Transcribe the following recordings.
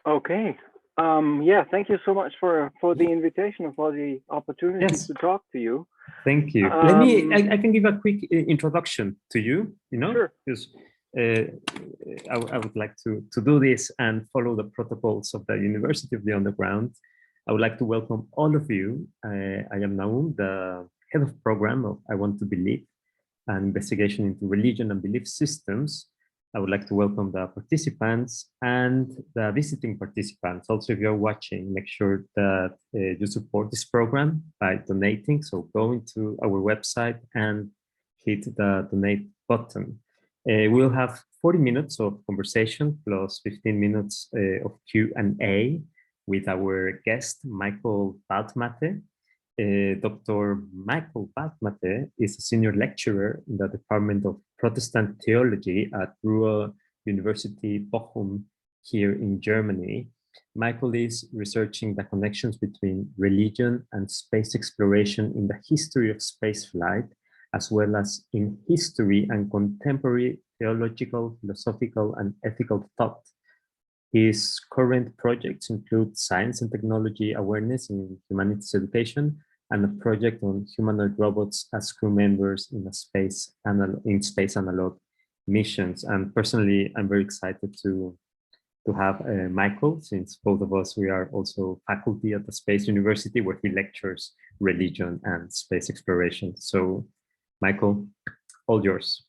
Okay. Yeah, thank you so much for the invitation and for the opportunity Yes, to talk to you. thank you. I can give a quick introduction to you, Sure. because I would like to do this and follow the protocols of the University of the Underground. I would like to welcome all of you. I am Naum, the head of program of I Want to Believe, an investigation into religion and belief systems. I would like to welcome the participants and the visiting participants. Also, if you're watching, make sure that you support this program by donating. So going to our website and hit the donate button. We'll have 40 minutes of conversation plus 15 minutes of Q&A with our guest, Michael Waltemathe. Dr. Michael Waltemathe is a senior lecturer in the Department of Protestant Theology at Ruhr University Bochum here in Germany. Michael is researching the connections between religion and space exploration in the history of spaceflight, as well as in history and contemporary theological, philosophical, and ethical thought. His current projects include science and technology awareness in humanities education and a project on humanoid robots as crew members in space analog missions. And personally, I'm very excited to have Michael, since both of us, we are also faculty at the Space University where he lectures religion and space exploration. So Michael, all yours.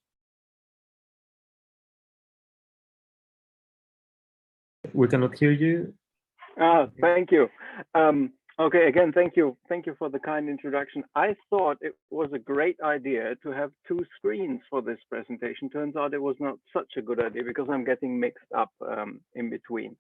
We cannot hear you. Thank you. Okay, again, thank you for the kind introduction. I thought it was a great idea to have two screens for this presentation. Turns out it was not such a good idea because I'm getting mixed up in between.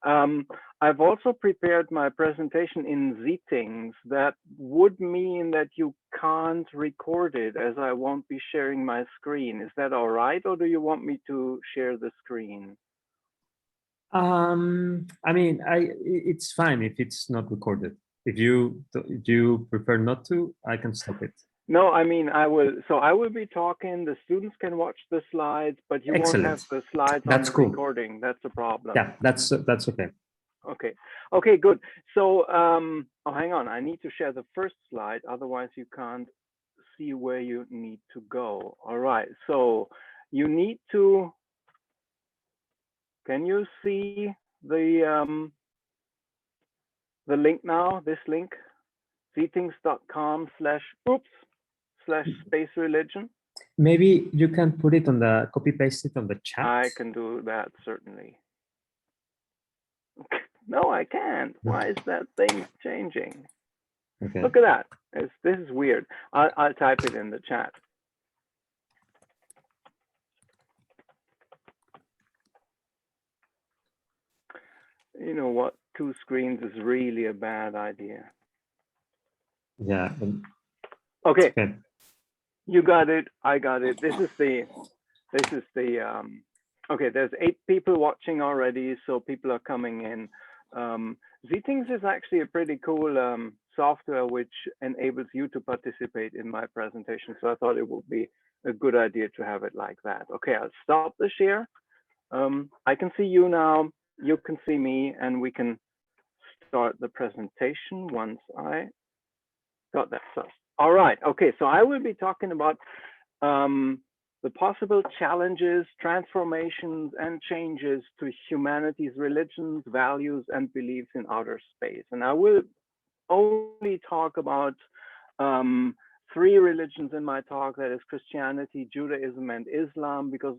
I've also prepared my presentation in Settings. That would mean that you can't record it, as I won't be sharing my screen. Is that all right, or do you want me to share the screen? I mean, it's fine if it's not recorded. If you prefer not to, I can stop it. No, I mean, I will be talking, the students can watch the slides, but you won't have the slides on the recording. That's a problem. Yeah, that's okay. Okay, good. So, oh, hang on, I need to share the first slide, otherwise you can't see where you need to go. All right, so you need to, can you see the link now, this link? settings.com/space religion. Maybe you can put it on the copy paste it on the chat. I can do that, certainly. No, I can't. Why is that thing changing? Okay. Look at that. This is weird. I'll type it in the chat. You know what? Two screens is really a bad idea. Yeah. Okay. You got it. I got it. This is the okay, there's 8 people watching already, so people are coming in. Zthings is actually a pretty cool software which enables you to participate in my presentation. So I thought it would be a good idea to have it like that. Okay, I'll stop the share. I can see you now, you can see me, and we can start the presentation once I got that stuff. All right, okay, so I will be talking about the possible challenges, transformations, and changes to humanity's religions, values, and beliefs in outer space. And I will only talk about 3 religions in my talk, that is Christianity, Judaism, and Islam, because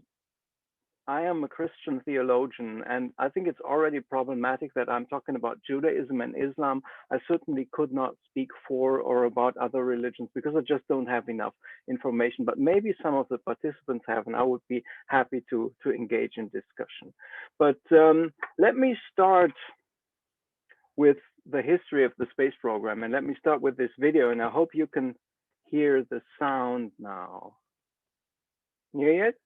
I am a Christian theologian, and I think it's already problematic that I'm talking about Judaism and Islam. I certainly could not speak for or about other religions because I just don't have enough information, but maybe some of the participants have, and I would be happy to engage in discussion. But let me start with the history of the space program, and let me start with this video, and I hope you can hear the sound now. Can you hear it?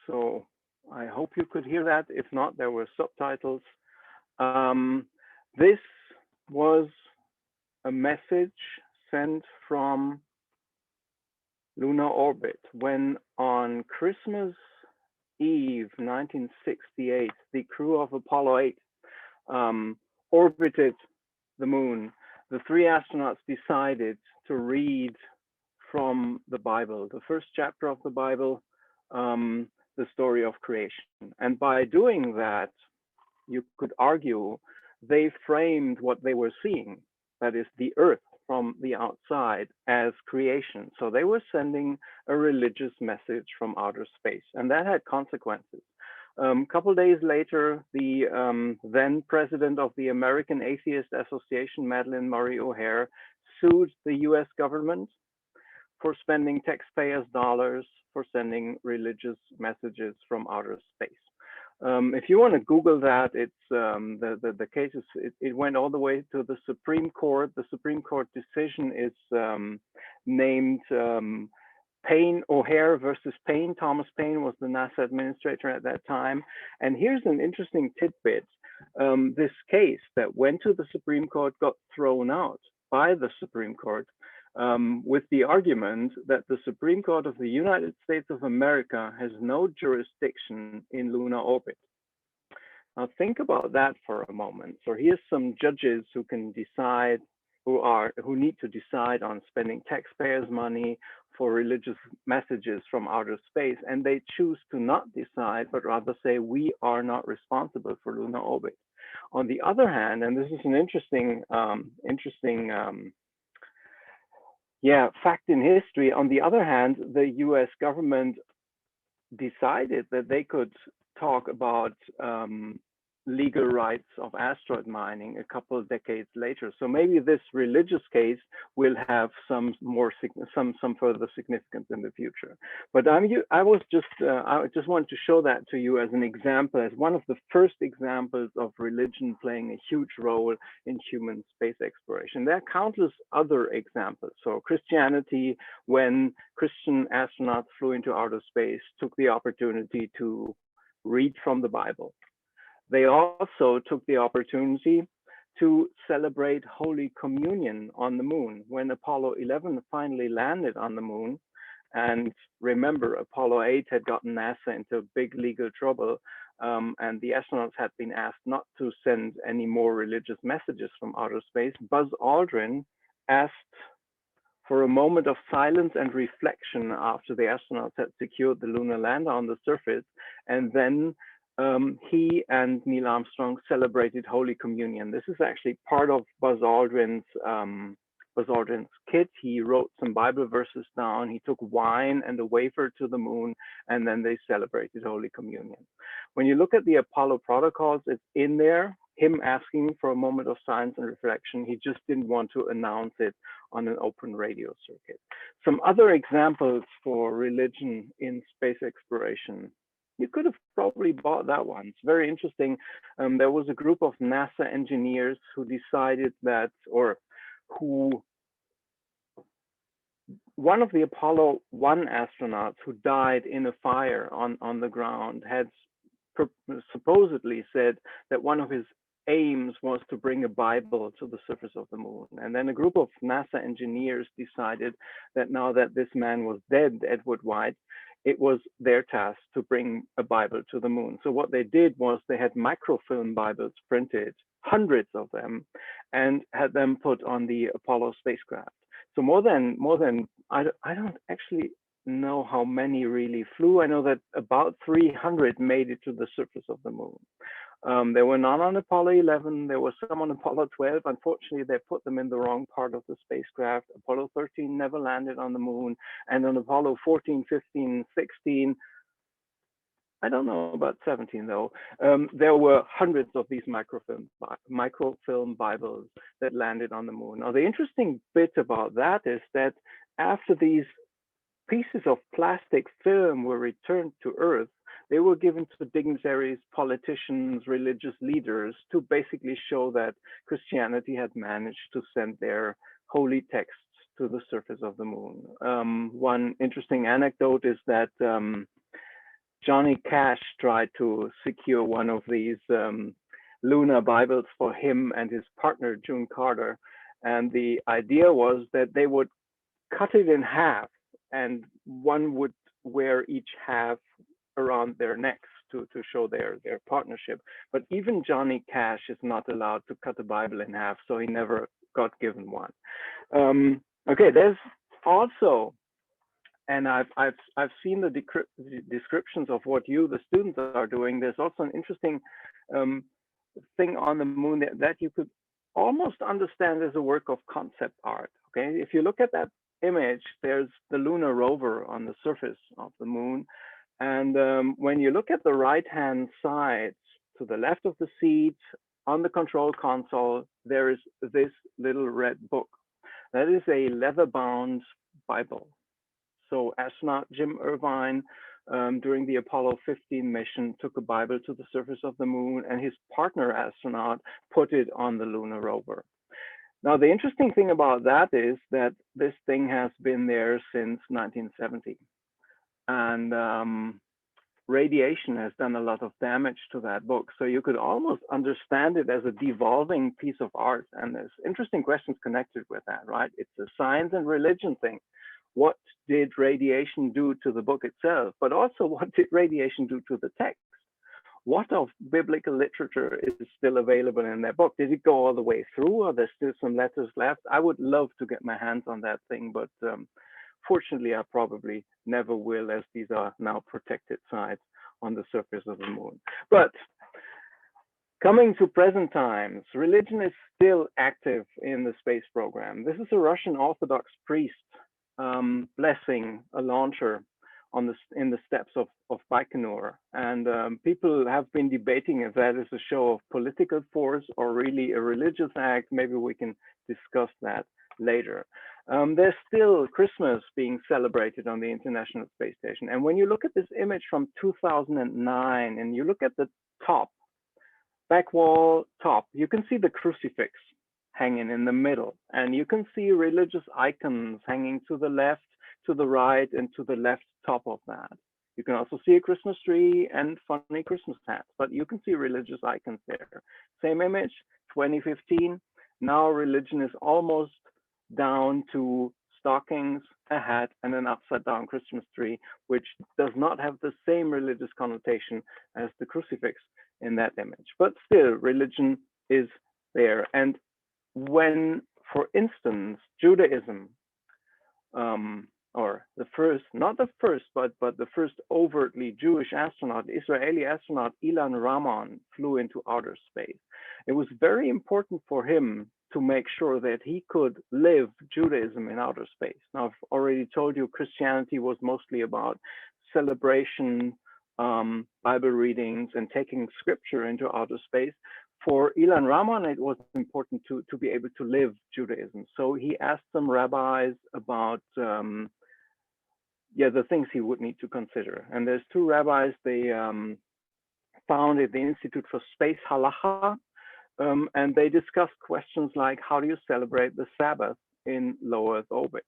So I hope you could hear that. If not, there were subtitles. This was a message sent from lunar orbit when on Christmas Eve 1968, the crew of Apollo 8 orbited the moon. The three astronauts decided to read from the Bible, the first chapter of the Bible, the story of creation. And by doing that, you could argue they framed what they were seeing, that is the earth from the outside, as creation. So they were sending a religious message from outer space, and that had consequences. A couple days later, the then president of the American Atheist Association, Madeleine Murray O'Hair, sued the US government for spending taxpayers' dollars for sending religious messages from outer space. If you want to Google that, it's the case is it went all the way to the Supreme Court. The Supreme Court decision is named Payne O'Hare versus Payne. Thomas Paine was the NASA administrator at that time. And here's an interesting tidbit. This case that went to the Supreme Court got thrown out by the Supreme Court with the argument that the Supreme Court of the United States of America has no jurisdiction in lunar orbit. Now think about that for a moment. So here's some judges who can decide, who need to decide on spending taxpayers' money for religious messages from outer space, and they choose to not decide, but rather say we are not responsible for lunar orbit. On the other hand, and this is an interesting fact in history. On the other hand, the US government decided that they could talk about legal rights of asteroid mining a couple of decades later. So maybe this religious case will have some further significance in the future. But I just wanted to show that to you as an example, as one of the first examples of religion playing a huge role in human space exploration. There are countless other examples. So Christianity, when Christian astronauts flew into outer space, took the opportunity to read from the Bible. They also took the opportunity to celebrate Holy Communion on the moon. When Apollo 11 finally landed on the moon, and remember, Apollo 8 had gotten NASA into big legal trouble, and the astronauts had been asked not to send any more religious messages from outer space. Buzz Aldrin asked for a moment of silence and reflection after the astronauts had secured the lunar lander on the surface, and then he and Neil Armstrong celebrated Holy Communion. This is actually part of Buzz Aldrin's kit. He wrote some Bible verses down. He took wine and a wafer to the moon, and then they celebrated Holy Communion. When you look at the Apollo protocols, it's in there, him asking for a moment of silence and reflection. He just didn't want to announce it on an open radio circuit. Some other examples for religion in space exploration. You could have probably bought that one. It's very interesting. There was a group of NASA engineers who decided that, one of the Apollo 1 astronauts who died in a fire on the ground had supposedly said that one of his aims was to bring a Bible to the surface of the moon. And then a group of NASA engineers decided that now that this man was dead, Edward White, it was their task to bring a Bible to the moon. So what they did was they had microfilm Bibles printed, hundreds of them, and had them put on the Apollo spacecraft. So more than I don't actually know how many really flew. I know that about 300 made it to the surface of the moon. There were none on Apollo 11. There were some on Apollo 12. Unfortunately, they put them in the wrong part of the spacecraft. Apollo 13 never landed on the moon. And on Apollo 14, 15, 16, I don't know about 17 though, there were hundreds of these microfilm Bibles that landed on the moon. Now, the interesting bit about that is that after these pieces of plastic film were returned to Earth, they were given to dignitaries, politicians, religious leaders to basically show that Christianity had managed to send their holy texts to the surface of the moon. One interesting anecdote is that Johnny Cash tried to secure one of these lunar Bibles for him and his partner, June Carter. And the idea was that they would cut it in half, and one would wear each half around their necks to show their partnership. But even Johnny Cash is not allowed to cut a Bible in half, so he never got given one. Okay, there's also, and I've seen the descriptions of what you, the students, are doing. There's also an interesting thing on the moon that you could almost understand as a work of concept art. Okay, if you look at that image, there's the lunar rover on the surface of the moon, and when you look at the right-hand side, to the left of the seat, on the control console, there is this little red book. That is a leather-bound Bible. So astronaut Jim Irvine, during the Apollo 15 mission, took a Bible to the surface of the moon, and his partner astronaut put it on the lunar rover. Now, the interesting thing about that is that this thing has been there since 1970. And radiation has done a lot of damage to that book. So you could almost understand it as a devolving piece of art. And there's interesting questions connected with that, right? It's a science and religion thing. What did radiation do to the book itself? But also, what did radiation do to the text? What of biblical literature is still available in that book? Did it go all the way through? Are there still some letters left? I would love to get my hands on that thing, but fortunately, I probably never will, as these are now protected sites on the surface of the moon. But coming to present times, religion is still active in the space program. This is a Russian Orthodox priest blessing a launcher in the steppes of Baikonur. And people have been debating if that is a show of political force or really a religious act. Maybe we can discuss that later. There's still Christmas being celebrated on the International Space Station. And when you look at this image from 2009 and you look at the top, back wall top, you can see the crucifix hanging in the middle, and you can see religious icons hanging to the left, to the right, and to the left top of that. You can also see a Christmas tree and funny Christmas hats, but you can see religious icons there. Same image, 2015. Now religion is almost down to stockings, a hat, and an upside down Christmas tree, which does not have the same religious connotation as the crucifix in that image. But still, religion is there. And when, for instance, Judaism, or the first, not the first, but the first overtly Jewish astronaut, Israeli astronaut Ilan Ramon, flew into outer space, it was very important for him to make sure that he could live Judaism in outer space. Now, I've already told you Christianity was mostly about celebration, Bible readings, and taking scripture into outer space. For Ilan Ramon, it was important to be able to live Judaism. So he asked some rabbis about the things he would need to consider. And there's two rabbis they founded the Institute for Space Halacha, and they discussed questions like, how do you celebrate the Sabbath in low Earth orbit?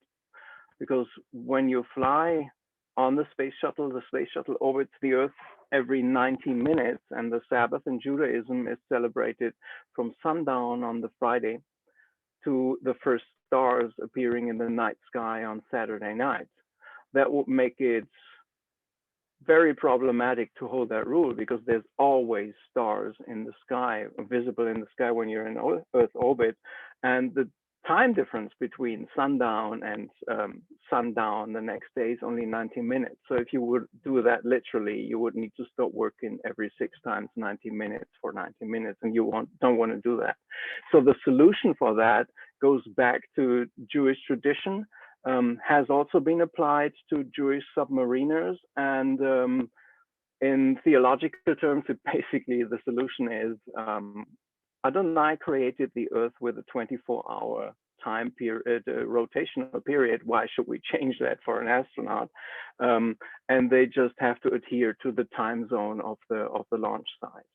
Because when you fly on the space shuttle orbits the Earth every 90 minutes, and the Sabbath in Judaism is celebrated from sundown on the Friday to the first stars appearing in the night sky on Saturday night. That would make it very problematic to hold that rule, because there's always stars in the sky, visible in the sky when you're in Earth orbit, and the time difference between sundown and sundown the next day is only 90 minutes. So if you would do that literally, you would need to stop working every 6 times 90 minutes for 90 minutes, and you don't want to do that. So the solution for that goes back to Jewish tradition, has also been applied to Jewish submariners, and in theological terms, basically the solution is Adonai created the Earth with a 24-hour time period, rotational period. Why should we change that for an astronaut? And they just have to adhere to the time zone of the launch site.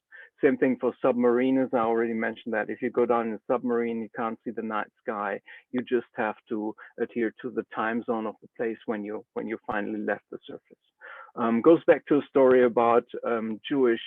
Same thing for submariners. I already mentioned that if you go down in a submarine, you can't see the night sky. You just have to adhere to the time zone of the place when you finally left the surface. Goes back to a story about Jewish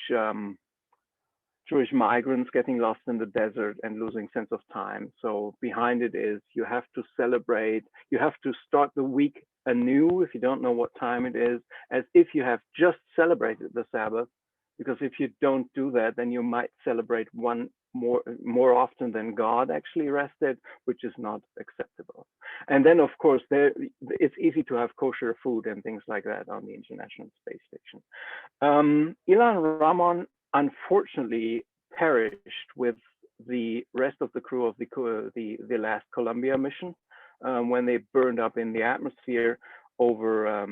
migrants getting lost in the desert and losing sense of time. So behind it is you have to celebrate, you have to start the week anew if you don't know what time it is, as if you have just celebrated the Sabbath. Because if you don't do that, then you might celebrate one more often than God actually rested, which is not acceptable. And then, of course, it's easy to have kosher food and things like that on the International Space Station. Ilan Ramon unfortunately perished with the rest of the crew of the last Columbia mission when they burned up in the atmosphere over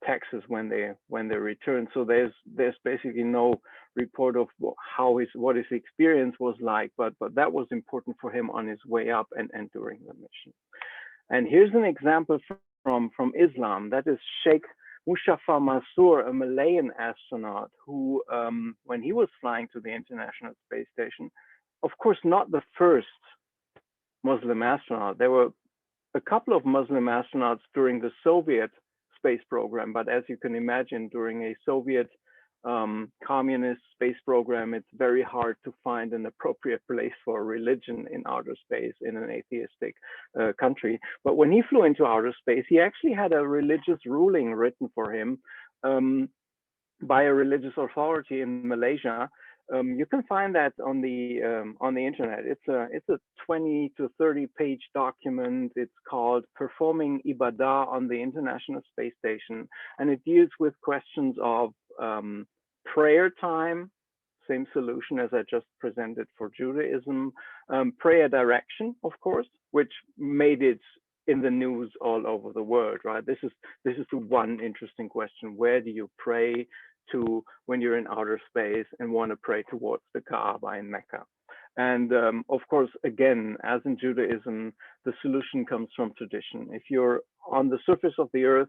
Texas when they returned. So there's basically no report of what his experience was like, but that was important for him on his way up and during the mission. And here's an example from Islam. That is Sheikh Mustafa Mansour, a Malayan astronaut who, when he was flying to the International Space Station, of course, not the first Muslim astronaut. There were a couple of Muslim astronauts during the Soviet space program, but as you can imagine, during a Soviet communist space program, it's very hard to find an appropriate place for religion in outer space in an atheistic country. But when he flew into outer space, he actually had a religious ruling written for him by a religious authority in Malaysia. You can find that on the internet. It's a 20 to 30 page document. It's called "Performing Ibadah on the International Space Station," and it deals with questions of prayer time, same solution as I just presented for Judaism, prayer direction, of course, which made it in the news all over the world, right? This is the one interesting question: where do you pray to when you're in outer space and want to pray towards the Kaaba in Mecca? And of course, again, as in Judaism, the solution comes from tradition. If you're on the surface of the earth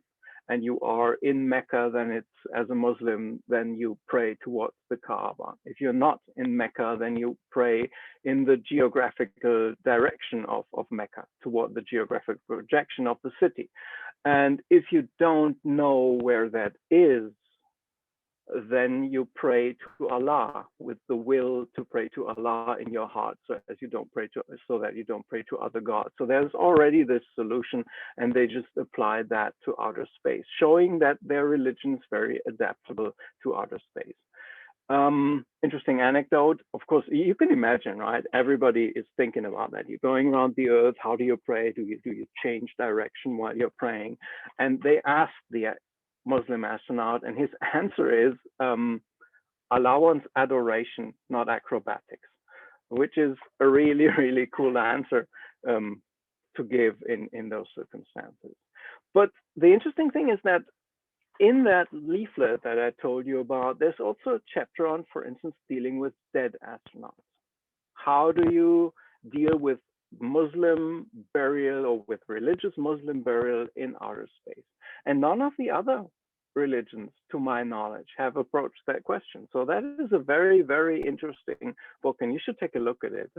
and you are in Mecca, then it's, as a Muslim, then you pray towards the Kaaba. If you're not in Mecca, then you pray in the geographical direction of Mecca, toward the geographic projection of the city. And if you don't know where that is, then you pray to Allah with the will to pray to Allah in your heart, so that you don't pray to other gods. So there's already this solution, and they just applied that to outer space, showing that their religion is very adaptable to outer space. Interesting anecdote. Of course, you can imagine, right? Everybody is thinking about that. You're going around the earth. How do you pray? Do you change direction while you're praying? And they asked the Muslim astronaut, and his answer is Allah wants adoration, not acrobatics, which is a really, really cool answer to give in those circumstances. But the interesting thing is that in that leaflet that I told you about, there's also a chapter on, for instance, dealing with dead astronauts. How do you deal with Muslim burial or with religious Muslim burial in outer space? And none of the other religions, to my knowledge, have approached that question. So that is a very, very interesting book, and you should take a look at it.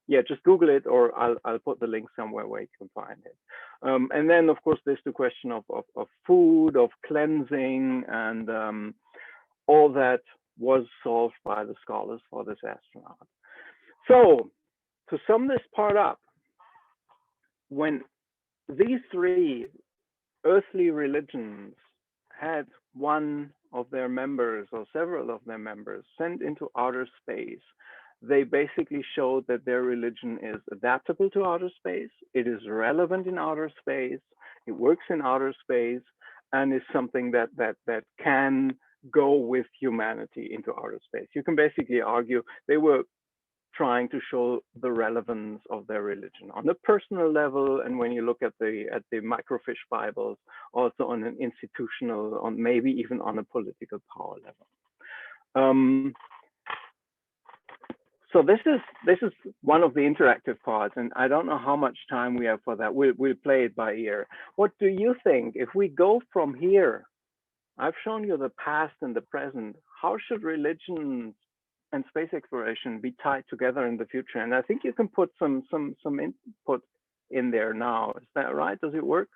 Yeah, just Google it, or I'll put the link somewhere where you can find it. And then, of course, there's the question of food, of cleansing, and all that was solved by the scholars for this astronaut. So to sum this part up, when these three earthly religions had one of their members or several of their members sent into outer space, they basically showed that their religion is adaptable to outer space, it is relevant in outer space, it works in outer space, and is something that can go with humanity into outer space. You can basically argue they were trying to show the relevance of their religion on a personal level, and when you look at the microfiche Bibles, also on an institutional, on maybe even on a political power level. So this is one of the interactive parts, and I don't know how much time we have for that. We'll play it by ear. What do you think if we go from here? I've shown you the past and the present. How should religion and space exploration be tied together in the future? And I think you can put some input in there now. Is that right? Does it work?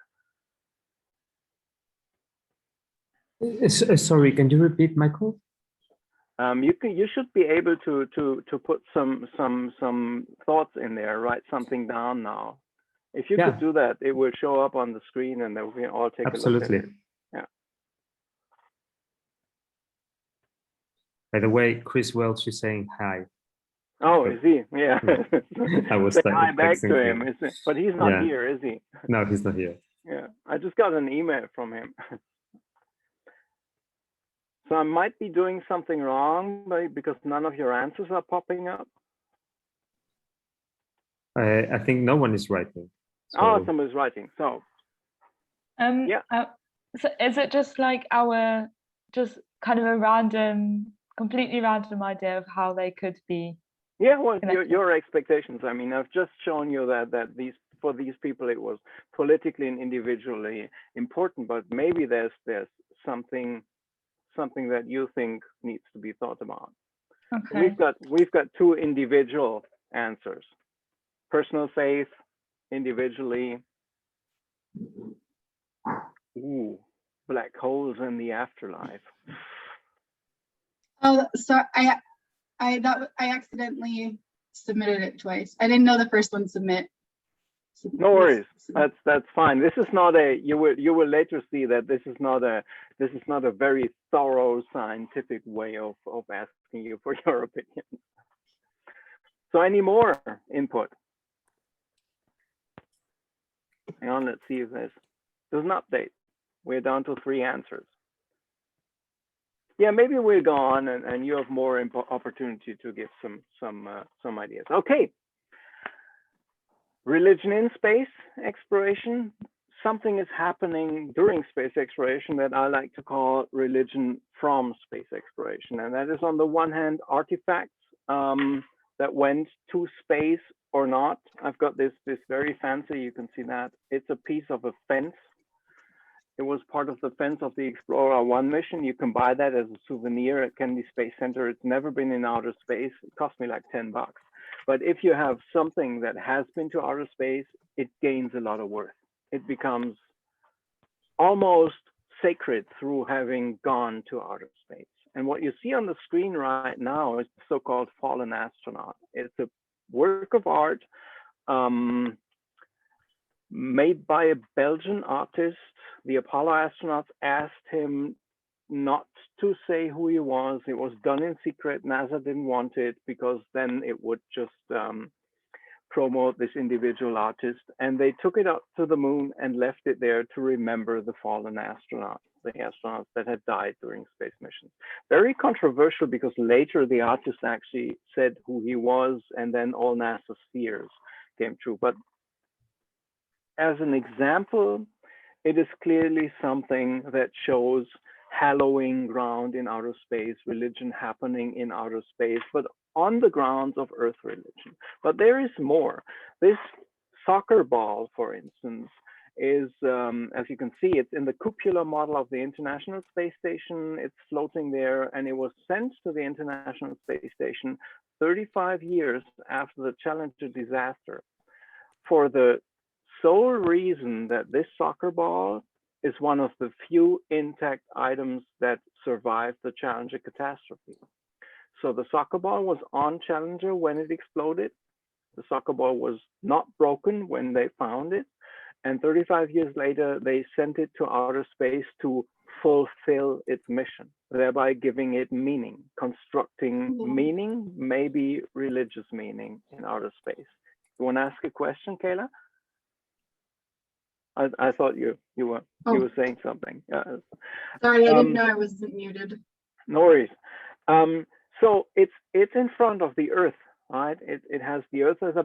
Sorry, can you repeat, Michael? You should be able to put some thoughts in there, write something down now. If you could do that, it will show up on the screen, and then we can all take a look at it. Yeah. By the way, Chris Welch is saying hi. Oh, is he? Yeah. I was say hi back to him, but he's not here, is he? No, he's not here. Yeah, I just got an email from him. So I might be doing something wrong because none of your answers are popping up. I think no one is writing. So. Oh, someone's writing. So. Yeah. So is it just like just kind of a random, completely random idea of how they could be? Yeah, well, your expectations. I mean, I've just shown you that for these people it was politically and individually important, but maybe there's something that you think needs to be thought about. Okay. We've got two individual answers: personal faith, individually. Ooh, black holes in the afterlife. Oh, so I accidentally submitted it twice. I didn't know the first one submit. No worries. That's fine. This is not a. You will later see that this is not a very thorough scientific way of asking you for your opinion. So any more input? Hang on. Let's see if there's an update. We're down to 3 answers. Yeah, maybe we'll go on and you have more opportunity to give some ideas. Okay. Religion in space exploration. Something is happening during space exploration that I like to call religion from space exploration. And that is, on the one hand, artifacts that went to space or not. I've got this very fancy, you can see that. It's a piece of a fence. It was part of the fence of the Explorer 1 mission. You can buy that as a souvenir at Kennedy Space Center. It's never been in outer space. It cost me like $10. But if you have something that has been to outer space, it gains a lot of worth. It becomes almost sacred through having gone to outer space. And what you see on the screen right now is the so-called fallen astronaut. It's a work of art made by a Belgian artist. The Apollo astronauts asked him not to say who he was. It was done in secret. NASA didn't want it because then it would just promote this individual artist. And they took it up to the moon and left it there to remember the fallen astronauts, the astronauts that had died during space missions. Very controversial because later the artist actually said who he was, and then all NASA's fears came true. But as an example, it is clearly something that shows hallowing ground in outer space, religion happening in outer space, but on the grounds of Earth religion. But there is more. This soccer ball, for instance, is, as you can see, it's in the cupola model of the International Space Station. It's floating there, and it was sent to the International Space Station 35 years after the Challenger disaster, for the sole reason that this soccer ball is one of the few intact items that survived the Challenger catastrophe. So the soccer ball was on Challenger when it exploded. The soccer ball was not broken when they found it. And 35 years later, they sent it to outer space to fulfill its mission, thereby giving it meaning, constructing meaning, maybe religious meaning in outer space. You want to ask a question, Kayla? I thought you were saying something. Sorry, I didn't know I wasn't muted. No worries. So it's in front of the Earth, right? It has the Earth as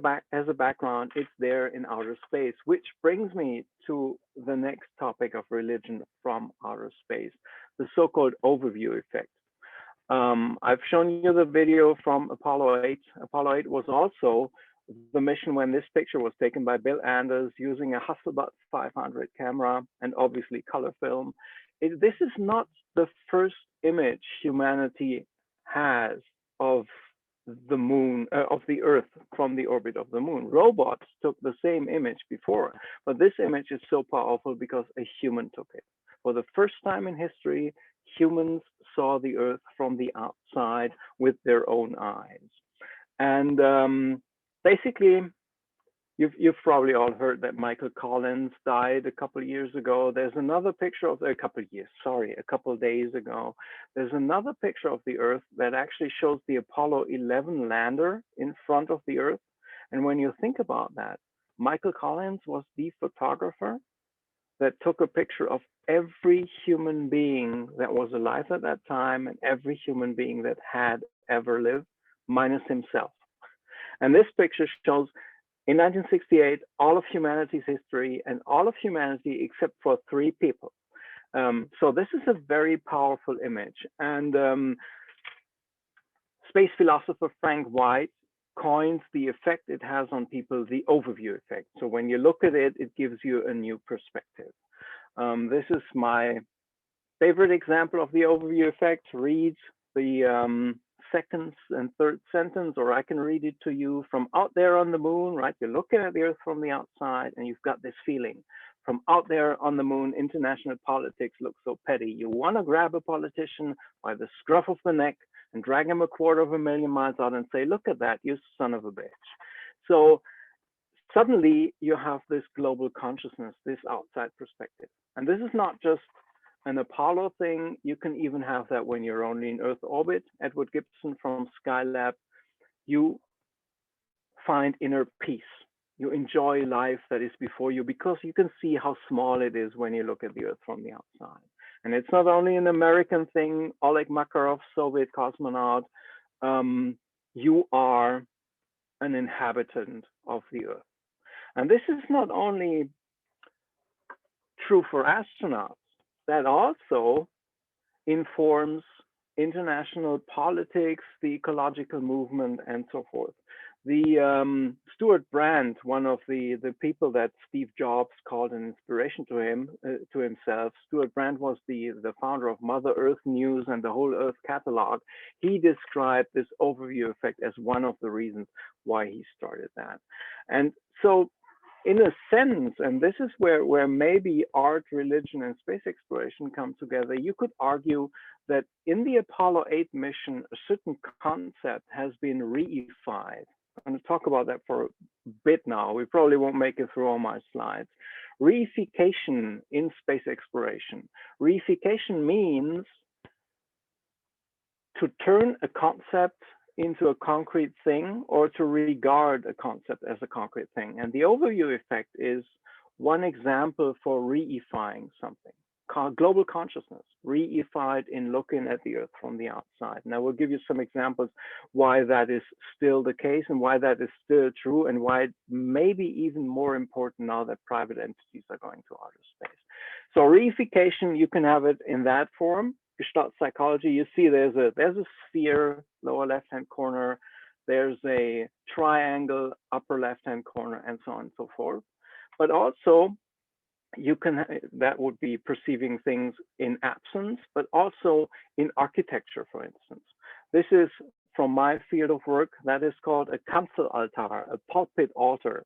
a background. It's there in outer space, which brings me to the next topic of religion from outer space, the so-called overview effect. I've shown you the video from Apollo 8. Apollo 8 was also the mission when this picture was taken by Bill Anders using a Hasselblad 500 camera and obviously color film. This is not the first image humanity has of the moon, of the Earth from the orbit of the moon. Robots took the same image before, but this image is so powerful because a human took it. For the first time in history, humans saw the Earth from the outside with their own eyes. And basically, you've probably all heard that Michael Collins died a couple of years ago. There's another picture of a couple of days ago. There's another picture of the Earth that actually shows the Apollo 11 lander in front of the Earth. And when you think about that, Michael Collins was the photographer that took a picture of every human being that was alive at that time and every human being that had ever lived, minus himself. And this picture shows in 1968, all of humanity's history and all of humanity except for 3 people. So this is a very powerful image. And space philosopher Frank White coins the effect it has on people, the overview effect. So when you look at it, it gives you a new perspective. This is my favorite example of the overview effect. Read the second and third sentence, or I can read it to you. From out there on the moon, right? You're looking at the Earth from the outside and you've got this feeling. From out there on the moon, international politics looks so petty. You want to grab a politician by the scruff of the neck and drag him 250,000 miles out and say, look at that, you son of a bitch. So suddenly you have this global consciousness, this outside perspective. And this is not just an Apollo thing. You can even have that when you're only in Earth orbit. Edward Gibson from Skylab, you find inner peace. You enjoy life that is before you because you can see how small it is when you look at the Earth from the outside. And it's not only an American thing. Oleg Makarov, Soviet cosmonaut, you are an inhabitant of the Earth. And this is not only true for astronauts, that also informs international politics, the ecological movement, and so forth. The Stuart Brand, one of the people that Steve Jobs called an inspiration to himself. Stuart Brand was the founder of Mother Earth News and the whole Earth catalog. He described this overview effect as one of the reasons why he started that. And so, in a sense, and this is where maybe art, religion, and space exploration come together, you could argue that in the Apollo 8 mission, a certain concept has been reified. I'm going to talk about that for a bit now. We probably won't make it through all my slides. Reification in space exploration. Reification means to turn a concept into a concrete thing or to regard a concept as a concrete thing. And the overview effect is one example for reifying something. Global consciousness, reified in looking at the Earth from the outside. And I will give you some examples why that is still the case and why that is still true and why it may be even more important now that private entities are going to outer space. So reification, you can have it in that form. Gestalt psychology, you see there's a sphere, lower left-hand corner, there's a triangle, upper left-hand corner, and so on and so forth. But also, you can, that would be perceiving things in absence, but also in architecture, for instance. This is from my field of work, that is called a Kanzelaltar, a pulpit altar.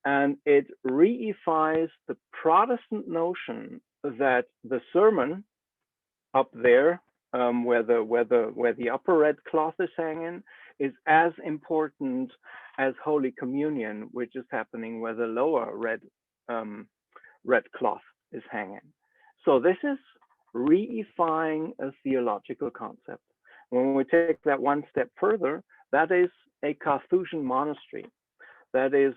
And it reifies the Protestant notion that the sermon up there, where the upper red cloth is hanging, is as important as Holy Communion, which is happening where the lower red cloth is hanging. So this is reifying a theological concept. When we take that one step further, that is a Carthusian monastery. That is,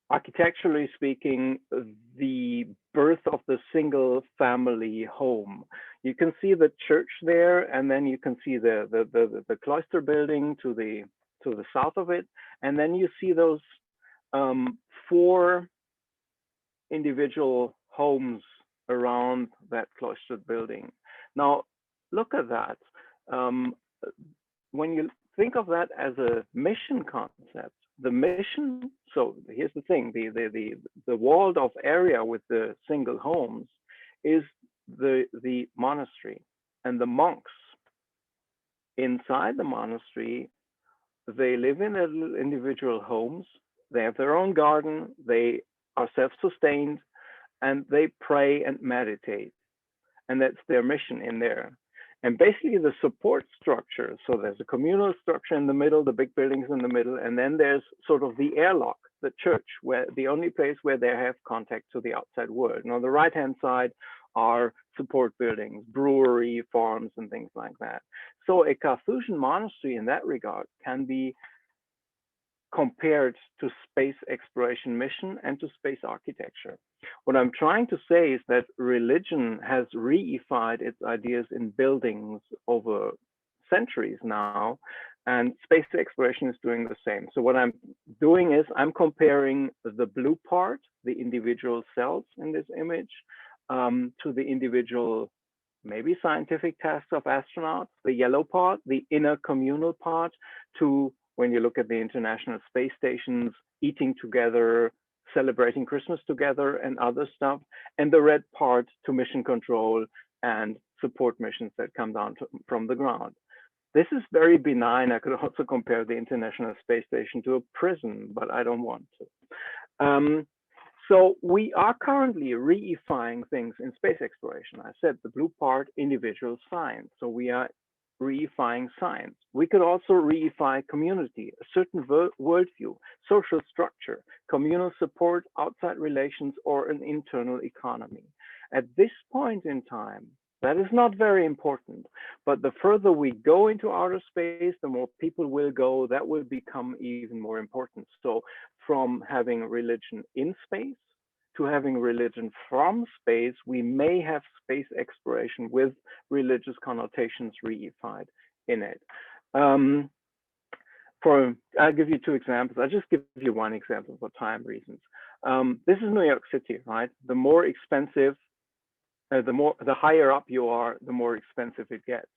architecturally speaking, the birth of the single family home. You can see the church there, and then you can see the cloister building to the south of it, and then you see those 4 individual homes around that cloistered building. Now, look at that. When you think of that as a mission concept, the mission, so here's the thing, the walled off area with the single homes is the monastery, and the monks inside the monastery, they live in their little individual homes, they have their own garden, they are self-sustained, and they pray and meditate. And that's their mission in there. And basically the support structure, so there's a communal structure in the middle, the big buildings in the middle, and then there's sort of the airlock, the church, where the only place where they have contact to the outside world. And on the right-hand side are support buildings, brewery, farms, and things like that. So a Carthusian monastery in that regard can be compared to space exploration mission and to space architecture. What I'm trying to say is that religion has reified its ideas in buildings over centuries now, and space exploration is doing the same. So what I'm doing is I'm comparing the blue part, the individual cells in this image, to the individual, maybe scientific tasks of astronauts, the yellow part, the inner communal part, to when you look at the International Space Stations, eating together, celebrating Christmas together and other stuff, and the red part to mission control and support missions that come down from the ground. This is very benign. I could also compare the International Space Station to a prison, but I don't want to. So we are currently reifying things in space exploration. I said the blue part, individual science. So we are reifying science. We could also reify community, a certain worldview, social structure, communal support, outside relations, or an internal economy. At this point in time, that is not very important, but the further we go into outer space, the more people will go, that will become even more important. So from having religion in space to having religion from space, we may have space exploration with religious connotations reified in it. I'll give you two examples. I'll just give you one example for time reasons. This is New York City, right? The more expensive, the higher up you are, the more expensive it gets.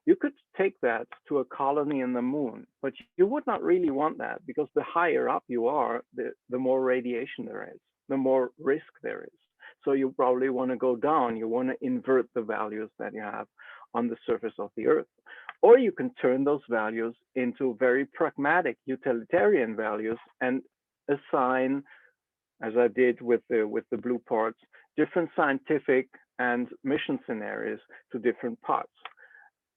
You could take that to a colony in the moon, but you would not really want that, because the higher up you are, the more radiation there is, the more risk there is. So you probably want to go down. You want to invert the values that you have on the surface of the Earth. Or you can turn those values into very pragmatic utilitarian values and assign, as I did with the blue parts, different scientific and mission scenarios to different parts.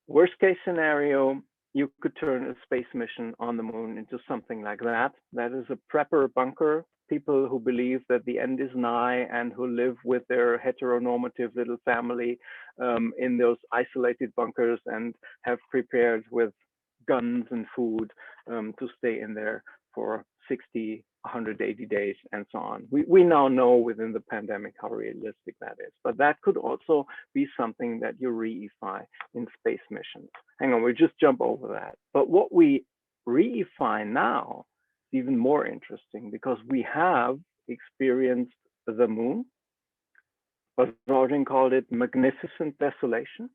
Worst case scenario, you could turn a space mission on the moon into something like that. That is a prepper bunker, people who believe that the end is nigh and who live with their heteronormative little family in those isolated bunkers and have prepared with guns and food to stay in there for 60, 180 days and so on. We now know within the pandemic how realistic that is, but that could also be something that you reify in space missions. Hang on, we'll just jump over that. But what we reify now is even more interesting, because we have experienced the moon. Buzz Aldrin called it magnificent desolation.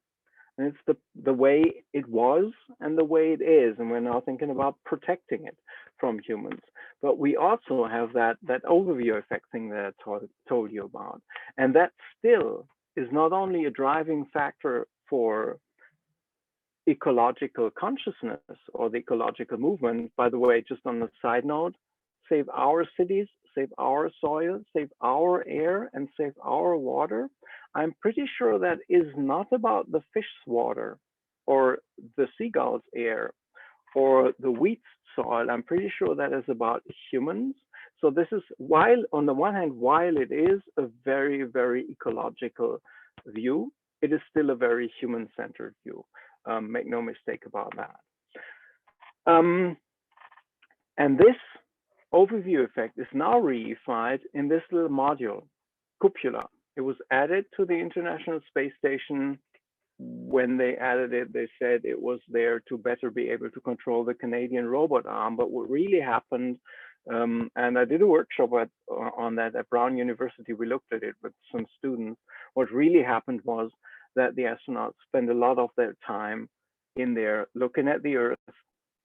And it's the way it was and the way it is. And we're now thinking about protecting it from humans. But we also have that overview effect thing that I told you about. And that still is not only a driving factor for ecological consciousness or the ecological movement. By the way, just on the side note, save our cities, save our soil, save our air, and save our water. I'm pretty sure that is not about the fish's water or the seagull's air or the wheat's soil. I'm pretty sure that is about humans. So this is, while on the one hand, while it is a very, very ecological view, it is still a very human-centered view. Make no mistake about that. And this overview effect is now reified in this little module, Cupula. It was added to the International Space Station. When they added it, they said it was there to better be able to control the Canadian robot arm. But what really happened, and I did a workshop on that at Brown University, we looked at it with some students. What really happened was that the astronauts spend a lot of their time in there looking at the Earth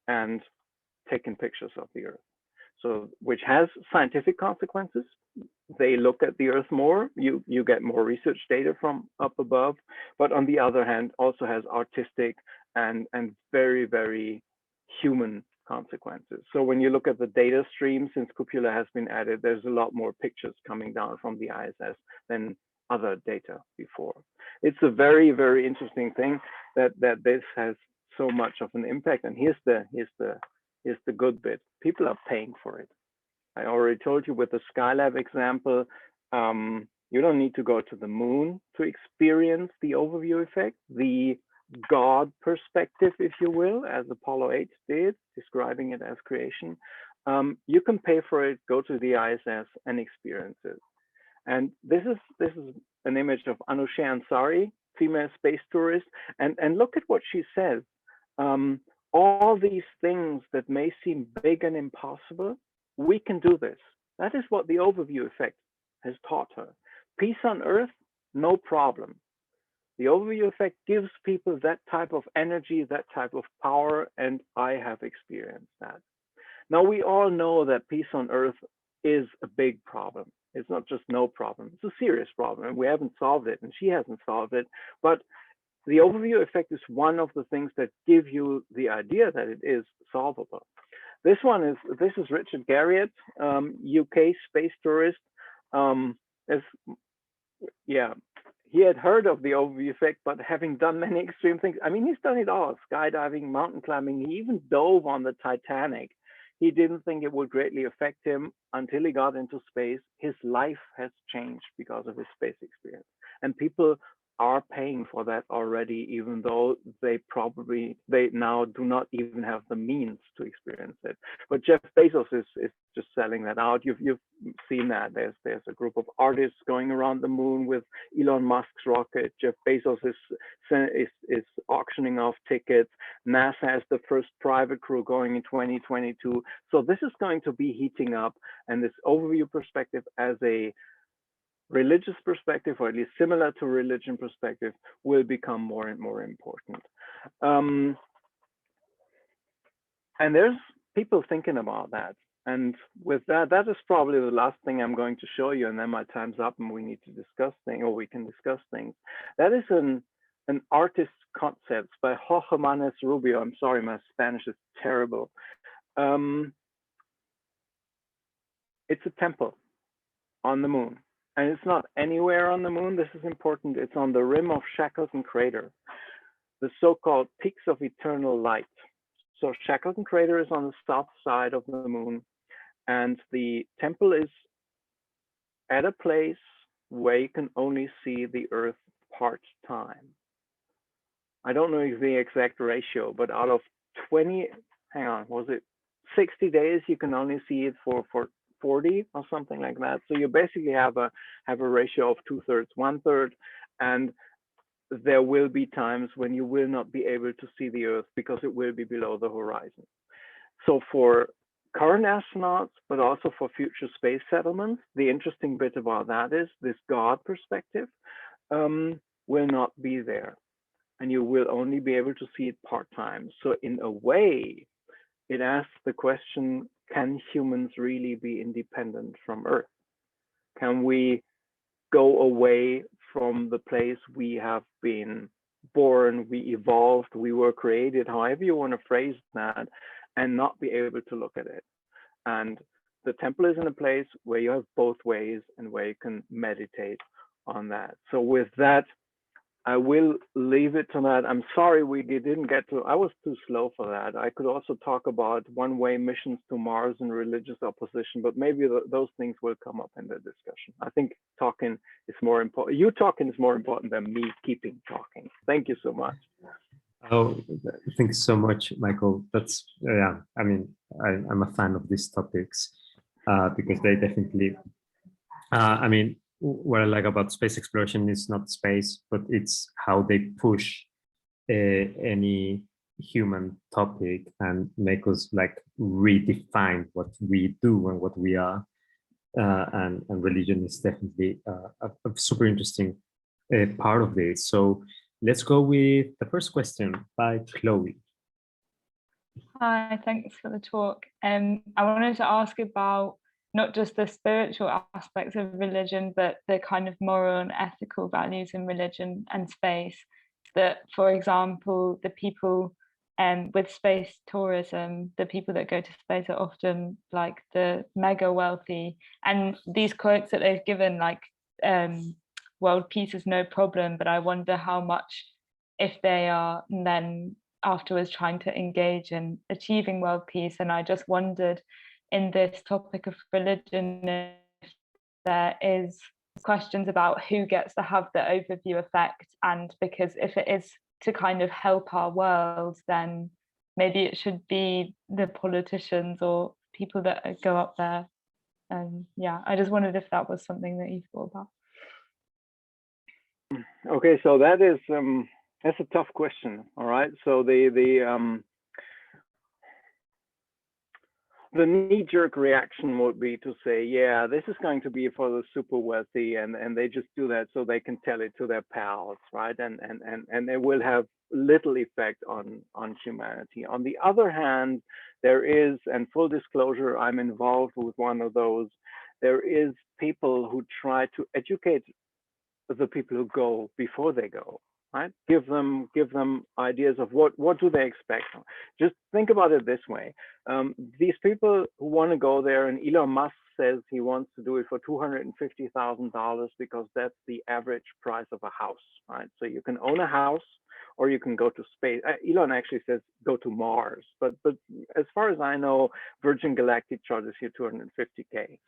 and taking pictures of the Earth. So, which has scientific consequences. They look at the Earth more, you get more research data from up above, but on the other hand, also has artistic and very, very human consequences. So when you look at the data stream, since Copula has been added, there's a lot more pictures coming down from the ISS than other data before. It's a very, very interesting thing that this has so much of an impact. And here's the good bit. People are paying for it. I already told you with the Skylab example, you don't need to go to the moon to experience the overview effect, the God perspective, if you will, as Apollo 8 did, describing it as creation. You can pay for it, go to the ISS and experience it. And this is an image of Anousheh Ansari, female space tourist, and look at what she says. All these things that may seem big and impossible, we can do this. That is what the overview effect has taught her. Peace on Earth, no problem. The overview effect gives people that type of energy, that type of power, and I have experienced that. Now, we all know that peace on Earth is a big problem. It's not just no problem, it's a serious problem, and we haven't solved it, and she hasn't solved it. But the overview effect is one of the things that give you the idea that it is solvable. This is Richard Garriott, UK space tourist. He had heard of the overview effect, but having done many extreme things, I mean, he's done it all: skydiving, mountain climbing. He even dove on the Titanic. He didn't think it would greatly affect him until he got into space. His life has changed because of his space experience. And people are paying for that already, even though they now do not even have the means to experience it. But Jeff Bezos is just selling that out. You've seen that. There's a group of artists going around the moon with Elon Musk's rocket. Jeff Bezos is auctioning off tickets. NASA has the first private crew going in 2022. So this is going to be heating up, and this overview perspective as a religious perspective, or at least similar to religion perspective, will become more and more important. And there's people thinking about that. And with that, that is probably the last thing I'm going to show you, and then my time's up and we need to discuss things, or we can discuss things. That is an artist's concept by Waltemathe Rubio. I'm sorry, my Spanish is terrible. It's a temple on the moon. And it's not anywhere on the moon. This is important. It's on the rim of Shackleton Crater, the so-called peaks of eternal light. So Shackleton Crater is on the south side of the moon, and the temple is at a place where you can only see the Earth part-time. I don't know the exact ratio, but out of 20, hang on, was it 60 days, you can only see it for 40 or something like that. So you basically have a ratio of 2/3, 1/3, and there will be times when you will not be able to see the Earth because it will be below the horizon. So for current astronauts, but also for future space settlements, the interesting bit about that is this God perspective will not be there, and you will only be able to see it part-time. So in a way, it asks the question, can humans really be independent from Earth? Can we go away from the place we have been born, we evolved, we were created, however you want to phrase that, and not be able to look at it? And the temple is in a place where you have both ways and where you can meditate on that. So with that, I will leave it to that. I'm sorry we didn't get to, I was too slow for that. I could also talk about one-way missions to Mars and religious opposition, but maybe those things will come up in the discussion. I think talking is more important. You talking is more important than me keeping talking. Thank you so much. Oh, thanks so much, Michael. That's, yeah, I mean, I'm a fan of these topics because they definitely, I mean, what I like about space exploration is not space, but it's how they push any human topic and make us like redefine what we do and what we are. And religion is definitely a super interesting part of this. So let's go with the first question by Chloe. Hi, thanks for the talk. I wanted to ask about not just the spiritual aspects of religion, but the kind of moral and ethical values in religion and space. That, for example, the people with space tourism, the people that go to space are often like the mega wealthy, and these quotes that they've given, like world peace is no problem, but I wonder how much, if they are then afterwards trying to engage in achieving world peace. And I just wondered, in this topic of religion, if there is questions about who gets to have the overview effect, and because if it is to kind of help our world, then maybe it should be the politicians or people that go up there. Yeah, I just wondered if that was something that you thought about. Okay, so that's a tough question. All right, so the knee-jerk reaction would be to say, yeah, this is going to be for the super wealthy, and they just do that so they can tell it to their pals, right? And it will have little effect on humanity. On the other hand, there is, and full disclosure, I'm involved with one of those, there is people who try to educate the people who go before they go, right? Give them ideas of what do they expect. Just think about it this way. These people who want to go there, and Elon Musk says he wants to do it for $250,000 because that's the average price of a house, right? So you can own a house or you can go to space. Elon actually says go to Mars, but as far as I know, Virgin Galactic charges you $250K.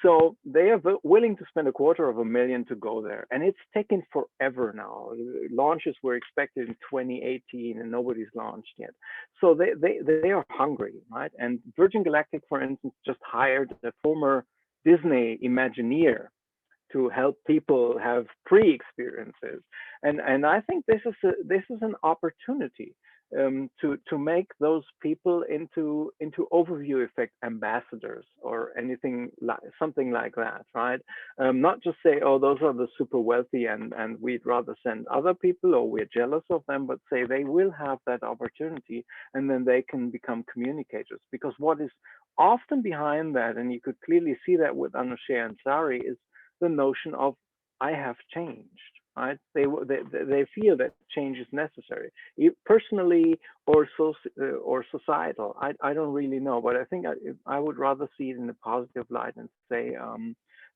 So they are willing to spend $250,000 to go there, and it's taken forever now. Launches were expected in 2018, and nobody's launched yet. So they are hungry, right? And Virgin Galactic, for instance, just hired a former Disney Imagineer to help people have pre-experiences, and I think this is an opportunity to make those people into overview effect ambassadors or anything like something like that, right? Not just say, oh, those are the super wealthy and we'd rather send other people or we're jealous of them, but say they will have that opportunity and then they can become communicators. Because what is often behind that, and you could clearly see that with Anousheh Ansari, is the notion of I have changed, right? They feel that change is necessary, personally or societal. I don't really know, but I think I would rather see it in a positive light and say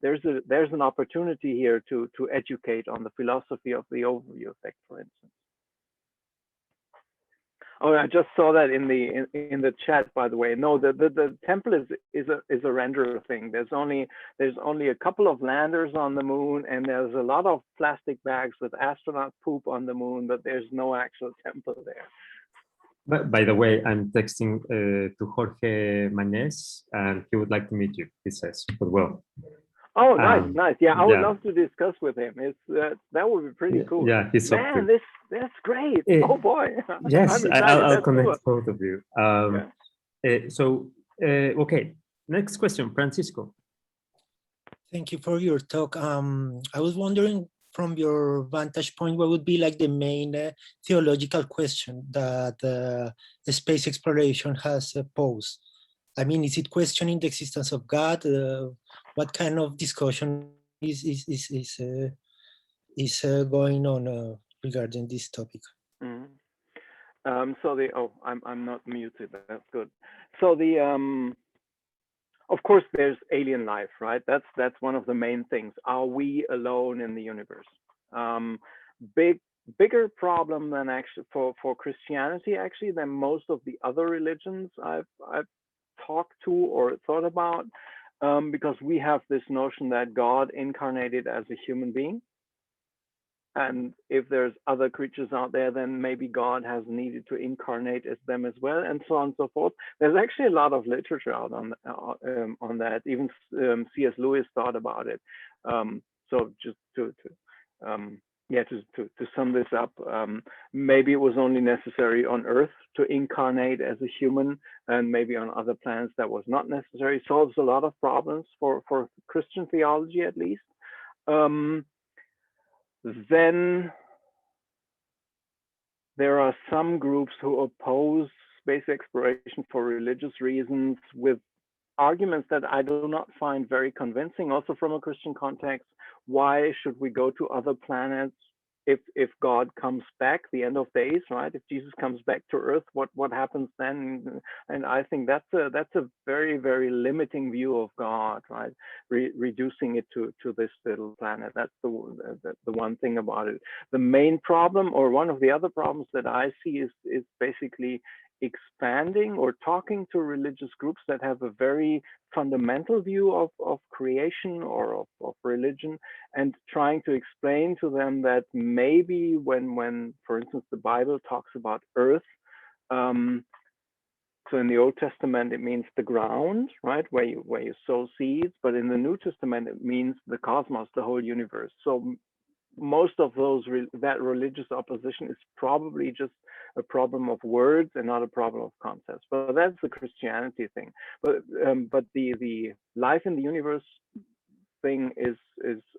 there's an opportunity here to educate on the philosophy of the overview effect, for instance. Oh, I just saw that in the chat, by the way. No, the temple is a renderer thing. There's only a couple of landers on the moon, and there's a lot of plastic bags with astronaut poop on the moon, but there's no actual temple there. But by the way, I'm texting to Jorge Mañez, and he would like to meet you, he says, as well. Oh, nice. Yeah, I would love to discuss with him. That would be pretty cool. Yeah, he's man. That's great. Oh boy. Yes, I'll connect both of you. Okay, next question, Francisco. Thank you for your talk. I was wondering, from your vantage point, what would be like the main theological question that space exploration has posed? I mean, is it questioning the existence of God? What kind of discussion is going on regarding this topic? Mm-hmm. I'm not muted. That's good. So of course, there's alien life, right? That's one of the main things. Are we alone in the universe? Bigger problem than actually for Christianity actually than most of the other religions I've talked to or thought about, because we have this notion that God incarnated as a human being. And if there's other creatures out there, then maybe God has needed to incarnate as them as well, and so on and so forth. There's actually a lot of literature out on that. Even C.S. Lewis thought about it. So just to sum this up, maybe it was only necessary on Earth to incarnate as a human, and maybe on other planets that was not necessary. Solves a lot of problems for Christian theology, at least. Then there are some groups who oppose space exploration for religious reasons with arguments that I do not find very convincing, also from a Christian context. Why should we go to other planets if God comes back, the end of days, right? If Jesus comes back to Earth, what happens then? And I think that's a very, very limiting view of God, right? Reducing it to this little planet. That's the one thing about it. The main problem, or one of the other problems that I see, is basically expanding or talking to religious groups that have a very fundamental view of creation or of religion, and trying to explain to them that maybe when for instance the Bible talks about earth, so in the Old Testament it means the ground, right, where you sow seeds, but in the New Testament it means the cosmos, the whole universe. So most of that religious opposition is probably just a problem of words and not a problem of concepts. But that's the Christianity thing. But the life in the universe thing is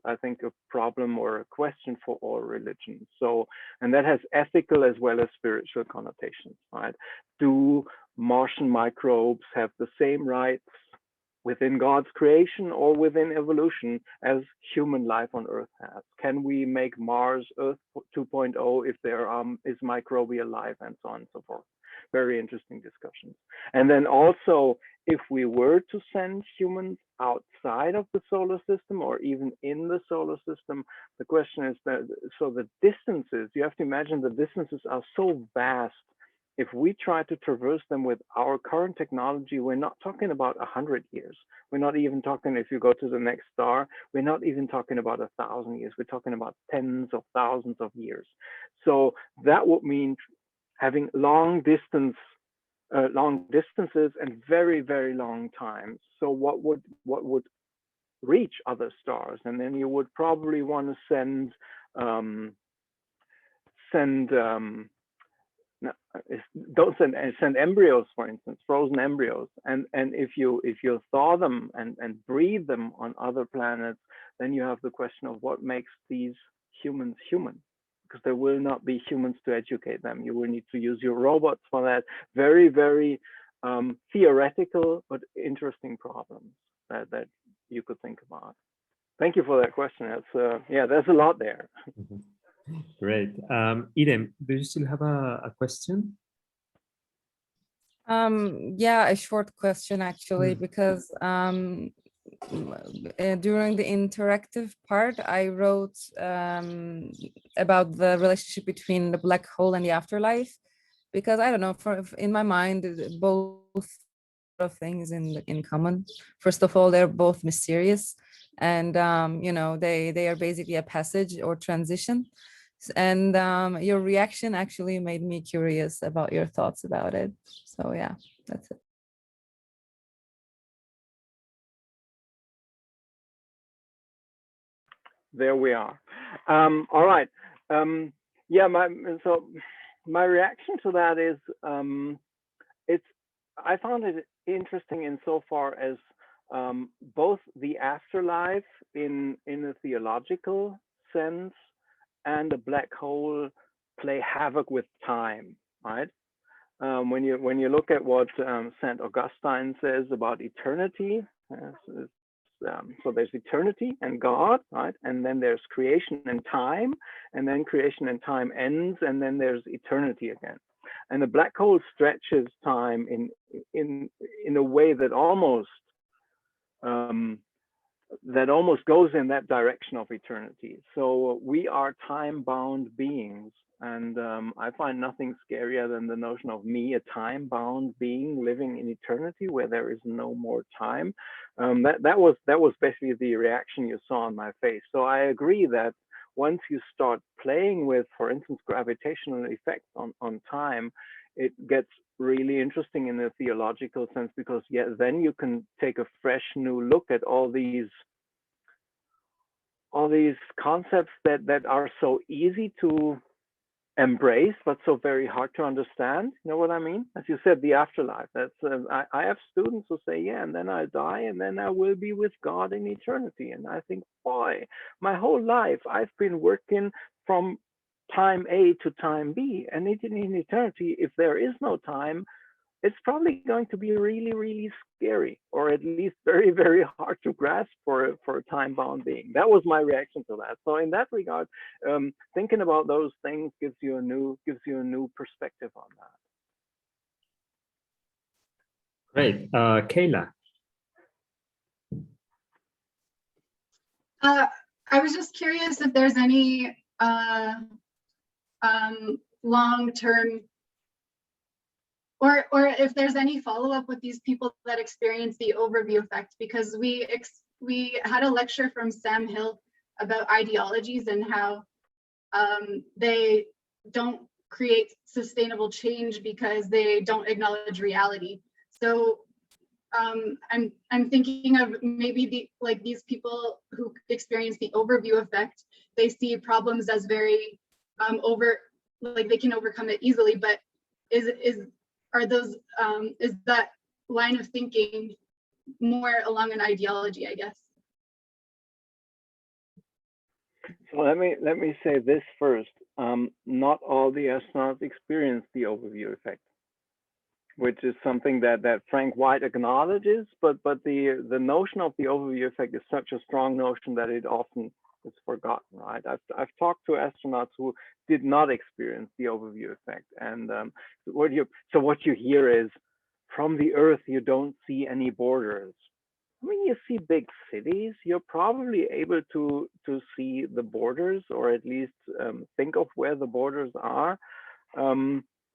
I think a problem or a question for all religions. So, and that has ethical as well as spiritual connotations, right? Do Martian microbes have the same rights within God's creation or within evolution as human life on Earth has? Can we make Mars Earth 2.0 if there is microbial life, and so on and so forth? Very interesting discussions. And then also, if we were to send humans outside of the solar system or even in the solar system, the question is that, so the distances, you have to imagine the distances are so vast. If we try to traverse them with our current technology, we're not talking about 100 years. We're not even talking, if you go to the next star, we're not even talking about 1,000 years. We're talking about tens of thousands of years. So that would mean having long distances and very, very long times. So what would reach other stars? And then you would probably want to send don't send embryos, for instance, frozen embryos, and if you thaw them and breed them on other planets, then you have the question of what makes these humans human, because there will not be humans to educate them. You will need to use your robots for that. Very, very theoretical but interesting problems that you could think about. Thank you for that question. That's yeah, there's a lot there. Mm-hmm. Great. Irem, do you still have a question? Yeah, a short question actually, because during the interactive part, I wrote about the relationship between the black hole and the afterlife, because I don't know, in my mind, both of things in common. First of all, they're both mysterious, and you know, they are basically a passage or transition. And your reaction actually made me curious about your thoughts about it. So yeah, that's it. There we are. All right. Yeah, my reaction to that is I found it interesting insofar as both the afterlife in a theological sense and a black hole play havoc with time, right? When you look at what Saint Augustine says about eternity, so there's eternity and God, right? And then there's creation and time, and then creation and time ends, and then there's eternity again. And the black hole stretches time in a way that almost goes in that direction of eternity. So we are time-bound beings, and I find nothing scarier than the notion of me, a time-bound being living in eternity where there is no more time. That was basically the reaction you saw on my face. So I agree that once you start playing with, for instance, gravitational effects on time, it gets really interesting in a theological sense, because yeah, then you can take a fresh new look at all these concepts that are so easy to embrace but so very hard to understand. You know what I mean? As you said, the afterlife. That's I have students who say, yeah, and then I'll die and then I will be with God in eternity. And I think, boy, my whole life I've been working from time A to time B, and in eternity, if there is no time, it's probably going to be really, really scary, or at least very, very hard to grasp for a time-bound being. That was my reaction to that. So in that regard, thinking about those things gives you a new perspective on that. Great, Kayla. I was just curious if there's any long-term or if there's any follow-up with these people that experience the overview effect, because we had a lecture from Sam Hill about ideologies and how they don't create sustainable change because they don't acknowledge reality. So I'm thinking of maybe these people who experience the overview effect, they see problems as very they can overcome it easily, but is that line of thinking more along an ideology, I guess? So let me say this first. Not all the astronauts experience the overview effect, which is something that Frank White acknowledges, but the notion of the overview effect is such a strong notion that it often is forgotten, right? I've talked to astronauts who did not experience the overview effect, and what you hear is, from the Earth you don't see any borders. When you see big cities, you're probably able to see the borders, or at least think of where the borders are.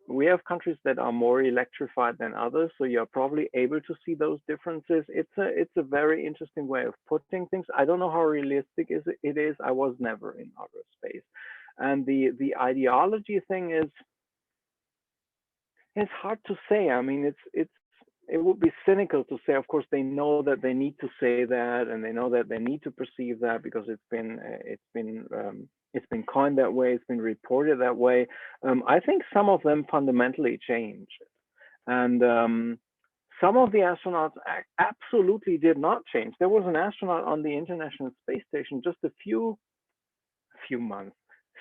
We have countries that are more electrified than others, so you're probably able to see those differences. It's a very interesting way of putting things. I don't know how realistic it is. I was never in outer space, and the ideology thing is, it's hard to say. I mean, it would be cynical to say, of course, they know that they need to say that, and they know that they need to perceive that because it's been coined that way, it's been reported that way. I think some of them fundamentally change, and some of the astronauts absolutely did not change. There was an astronaut on the International Space Station just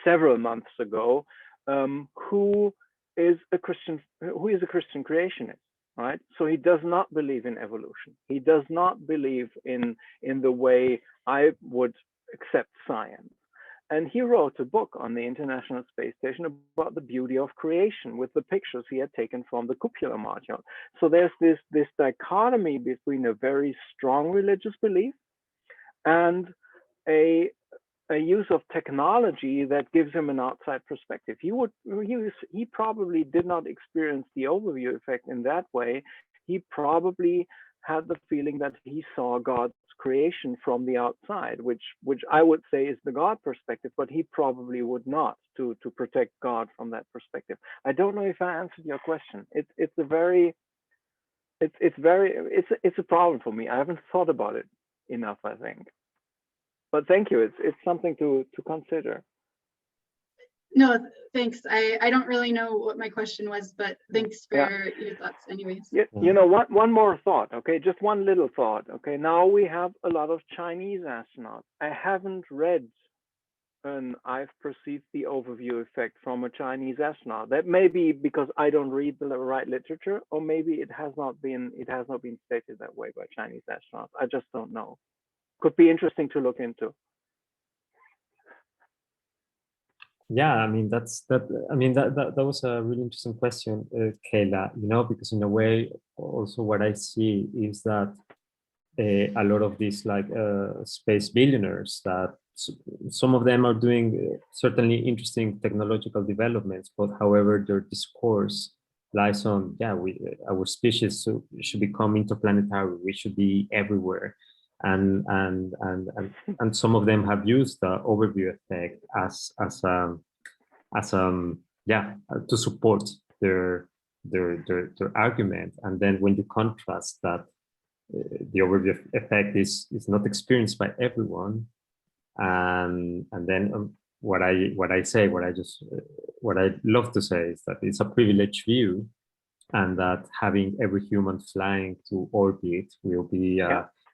several months ago, who is a Christian creationist. Right, so he does not believe in evolution. He does not believe in the way I would accept science. And he wrote a book on the International Space Station about the beauty of creation with the pictures he had taken from the cupola module. So there's this dichotomy between a very strong religious belief and a use of technology that gives him an outside perspective. He probably did not experience the overview effect in that way. He probably had the feeling that he saw God's creation from the outside, which I would say is the God perspective, but he probably would not to protect God from that perspective. I don't know if I answered your question. It's a problem for me. I haven't thought about it enough, I think. But thank you. It's something to consider. No, thanks. I don't really know what my question was, but thanks for your thoughts anyways. You know, one more thought, okay? Just one little thought, okay? Now we have a lot of Chinese astronauts. I haven't read I've perceived the overview effect from a Chinese astronaut. That may be because I don't read the right literature, or maybe it has not been stated that way by Chinese astronauts. I just don't know. Could be interesting to look into. Yeah, I mean that was a really interesting question, Kayla. You know, because in a way, also what I see is that a lot of these space billionaires, that some of them are doing certainly interesting technological developments, but however their discourse lies on, our species should become interplanetary. We should be everywhere. And some of them have used the overview effect to support their argument. And then when you contrast that the overview effect is not experienced by everyone, and then what I love to say is that it's a privileged view, and that having every human flying to orbit will be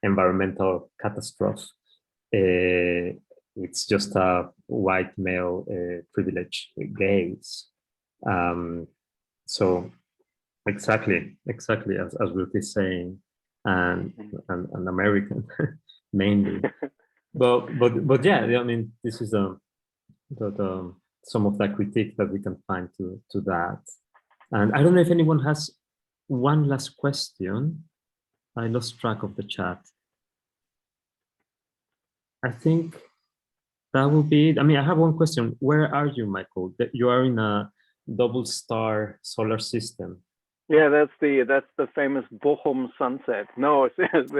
environmental catastrophe. It's just a white male privilege gaze. So Exactly, as Ruth is saying, and American mainly. But yeah, I mean, this is some of the critique that we can find to that. And I don't know if anyone has one last question. I lost track of the chat. I think that will be it. I mean, I have one question. Where are you, Michael? That you are in a double star solar system. Yeah, that's the famous Bochum sunset. No, that's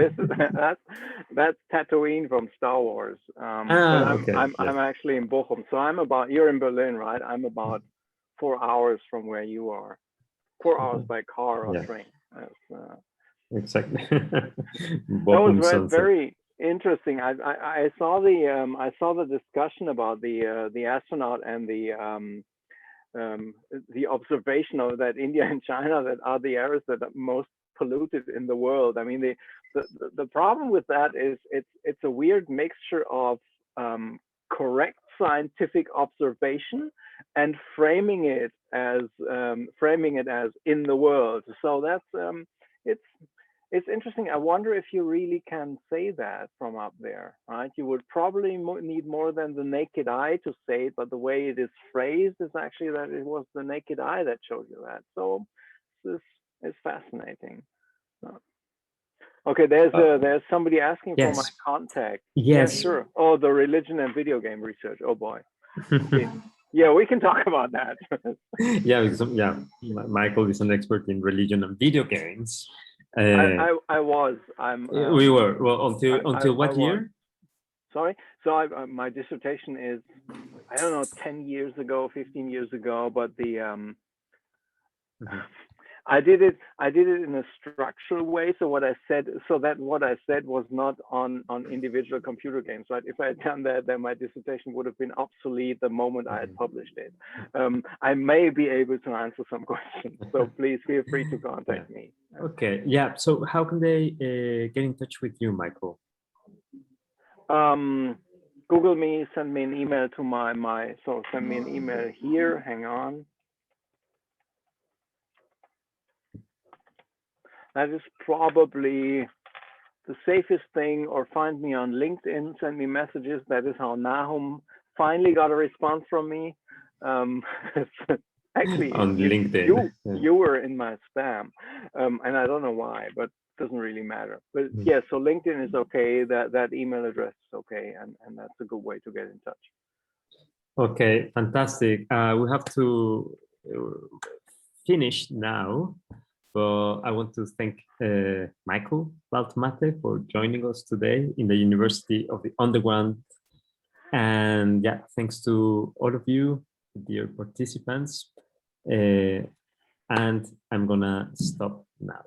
Tatooine from Star Wars. But I'm actually in Bochum, so you're in Berlin, right? I'm about 4 hours from where you are. 4 hours by car or train. Exactly. That was very interesting. I saw the discussion about the astronaut and the observation of that India and China that are the areas that are most polluted in the world. I mean, the problem with that is it's a weird mixture of correct scientific observation and framing it as in the world. So that's it's interesting. I wonder if you really can say that from up there, right? You would probably need more than the naked eye to say it, but the way it is phrased is actually that it was the naked eye that showed you that. So this is fascinating. Okay, there's somebody asking for my contact. Yes. Yeah, sure. Oh, the religion and video game research. Oh boy. Okay. Yeah, we can talk about that. Yeah, Michael is an expert in religion and video games. I was. We were. Well, until what year? Sorry. So my dissertation is, I don't know, 10 years ago, 15 years ago, but the I did it in a structural way. So what I said was not on individual computer games, right? If I had done that, then my dissertation would have been obsolete the moment I had published it. I may be able to answer some questions, so please feel free to contact me. Okay, yeah. So how can they get in touch with you, Michael? Google me, send me an email to send me an email here. Hang on. That is probably the safest thing, or find me on LinkedIn, send me messages. That is how Nahum finally got a response from me. Actually, on LinkedIn. You were in my spam, and I don't know why, but it doesn't really matter. But yeah, so LinkedIn is okay. That email address is okay, and that's a good way to get in touch. Okay, fantastic. We have to finish now. But I want to thank Michael Waltemathe for joining us today in the University of the Underground. And yeah, thanks to all of you, dear participants. And I'm gonna stop now.